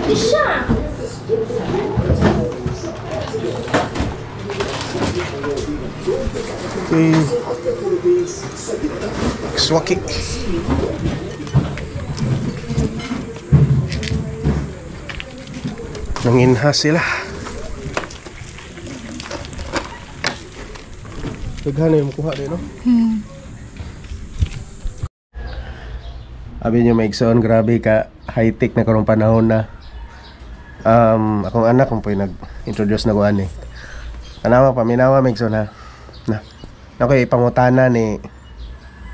Okay. Swaki. Nanginhas sila. Daghan yung kuha din, no? Abi nyo maigsoon, grabe ka high-tech na karong panahon na. Akong anak kung po'y nag-introduce na ko ani. Kanawa, paminawa maigsoon ha. Na. Okay, pangutana ni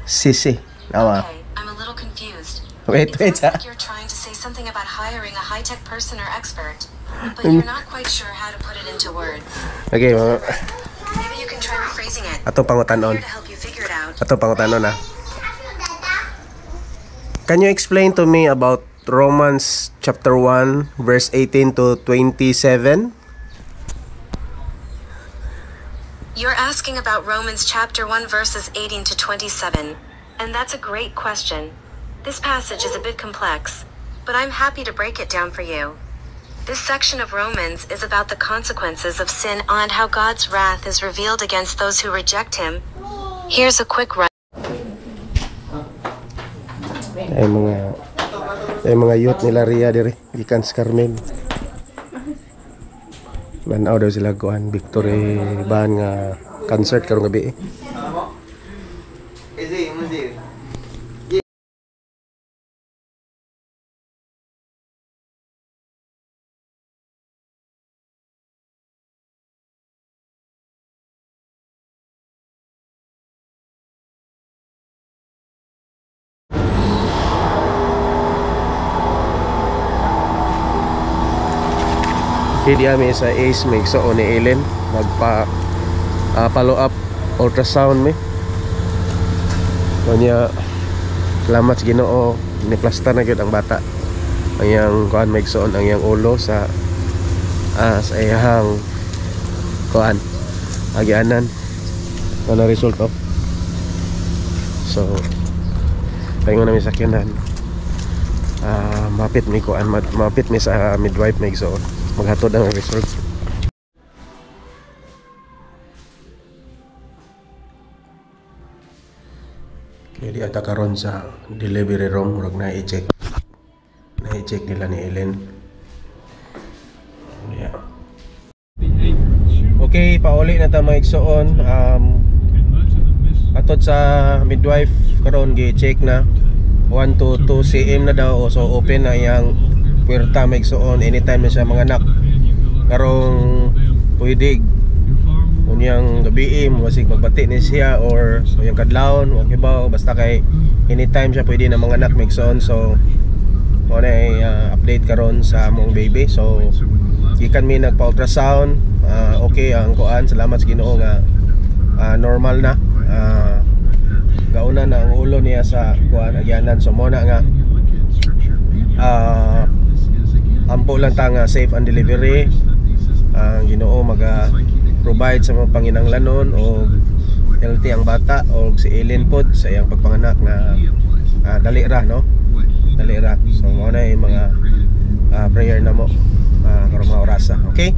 Sisi. Nawa. Okay, I'm a little confused. Wait, It sounds ha? like you're trying to say something about hiring a high-tech person or expert, but you're not quite sure how to put it into words. Okay, Maybe you can try rephrasing it. ato pangutanon. Here to help you figure it out. Ato pangutanon ha. Can you explain to me about Romans chapter 1 verse 18 to 27? You're asking about Romans chapter 1 verses 18 to 27, and that's a great question. This passage is a bit complex, but I'm happy to break it down for you. This section of Romans is about the consequences of sin and how God's wrath is revealed against those who reject Him. Here's a quick run. Ay mga youth nila Ria diri gikan sa Carmen. Manaw daw sila kuan Victory ban nga concert karong gabi. Hindi kami sa Ace may so ni Ellen magpa follow up ultrasound mi. Kanya salamat sa Ginoo ni plaster na gyud ang bata. Ang yang kuan may soon ang yang ulo sa iyang kuan agianan. Ano result of. So paingon na mi sakyanan. Mapit mi kuan mapit mi sa midwife may soon. Maghatod ang result. Kaya di ata karon sa delivery room murag na-i-check nila ni Ellen. Yeah. Okay, pauli na ta maigsoon. Atod sa midwife karon gi-check na 1 to 2 cm na daw, so open na yang puwerta maigsoon anytime na siya mga anak. Karong pwede unyang gabi masig magbati ni siya or yung kadlawon okay ba basta kay anytime siya pwede na mga anak maigsoon. So mo na update karon sa among baby. So gikan mi nagpa ultrasound, okay ang kuan, salamat sa Ginoo nga normal na. Gauna na ang ulo niya sa kuan agyanan. So mo na nga ampo lang ta nga safe and delivery. Ang Ginoo provide sa mga panginahanglanon o healthy ang bata o si Ellen pod sa iyang pagpanganak na dali ra, no? Dali ra. So mo na yung mga prayer na mo karong mga orasa. Okay?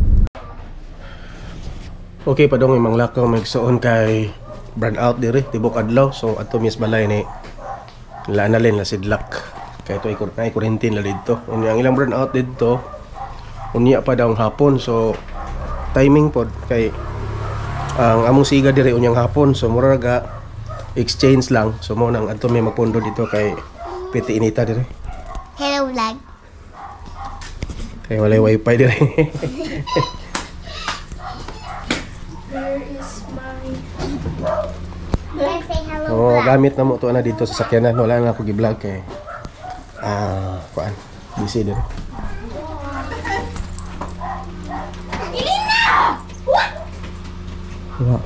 Okay, padong imong lakaw magsuon kay brand out diri tibok adlaw. So ato mis balay ni lanalin la sidlak kay ito ay quarantine la dito. Unya ang ilang brand out dito unya pa daw hapon. So timing pod kay ang among siga diri unyang hapon. So mura ga exchange lang. So mo nang ato may magpondo dito kay piti inita diri. Hello vlog. Kay walay wifi diri. Where is my... Say hello Oh, vlog. gamit na mo to na dito sa sakyanan. Wala na ako gi-vlog kay kuan busy diri. Wow.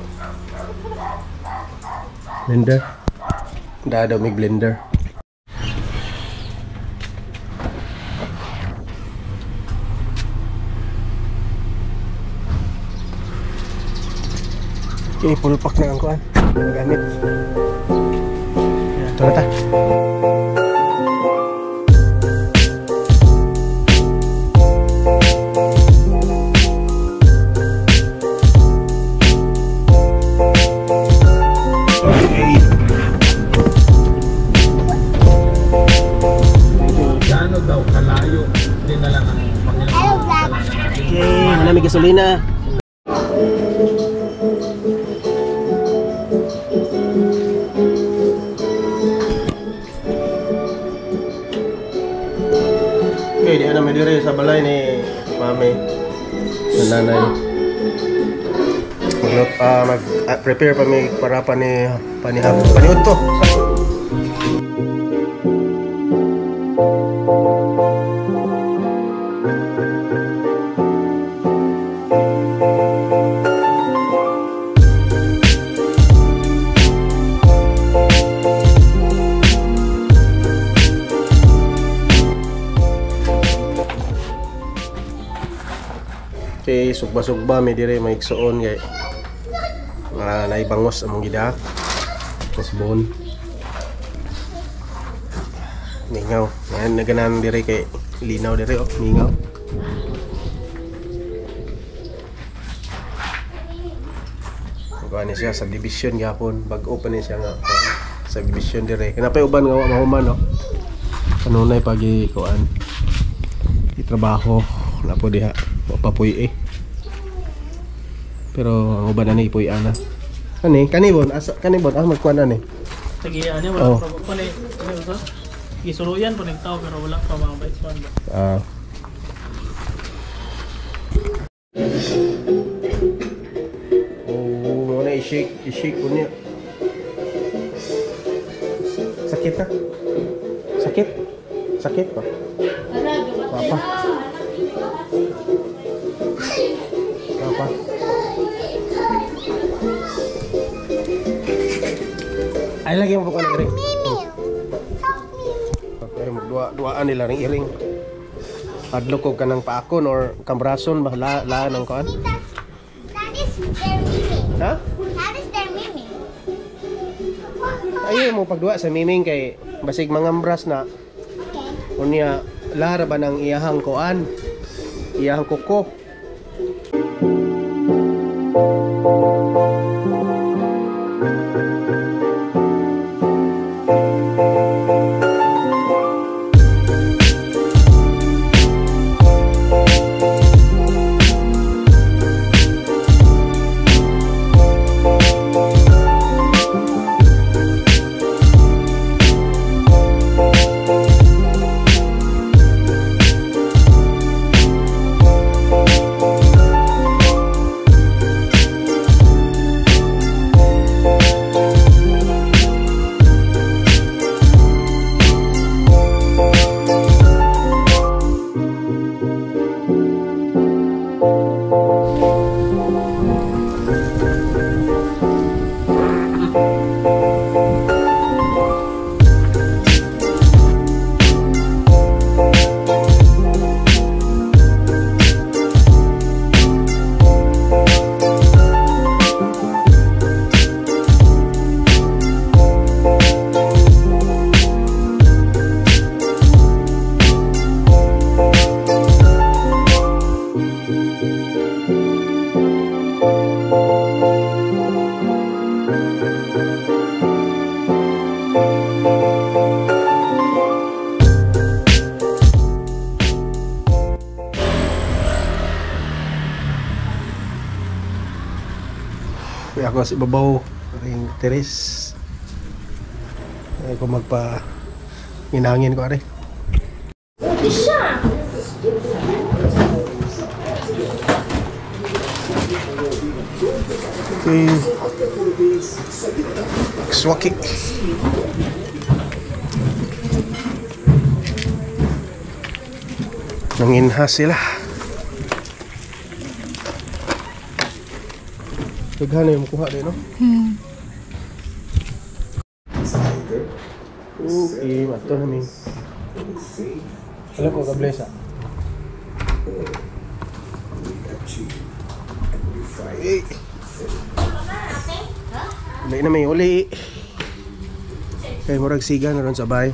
Blender. Daw may blender. Okay, full pack na ang kuan. Gamit. Ito na ta. tuyo din na lang ang Hello, vlog. Okay, manami gasolina. Okay, di na may dire sa balay ni Mami. Sa nanay. Mag-prepare pa mi para panihod to. Okay, sugba-sugba may dire may igsuon kay naibangos among gida. Mas bon. Mingaw. Yan naganan dire kay linaw dire oh, mingaw. Kuan siya subdivision gyapon, bag-o pa ni siya nga subdivision dire. Kanapay uban nga mahuman no. Kanunay pagi kuan. Itrabaho na po diha. Papuy eh. Pero ang uban ani puy ana. Kanibon magkuan ani. Sige, ano wala pa pa ni. Ano to? Isuluyan po nagtao pero wala pa mga bait pa. Oh, wala i-shake ko niya. Sakit na? Sakit pa? Papa. Ay lagi mo pa ko iring. Okay, magduaan nila ring iring. Adlo ko kanang paakon or kambrason bahala ng kuan. That is their miming. Ha? That is their miming. Ayo mo pagduwa sa miming kay basig mangambras na. Okay. Unya lara ba ng iyahang kuan? Iyahang kuko. Ako sa ibabaw ring teres. Ay ko magpa inangin ko ari. Okay. Swaki. Nanginhas sila. Daghan yung kuha din, no? Okay, mato namin. Alam ko, kablesa. Hey. Uli na may uli. Kaya murag siga na ron sa bahay.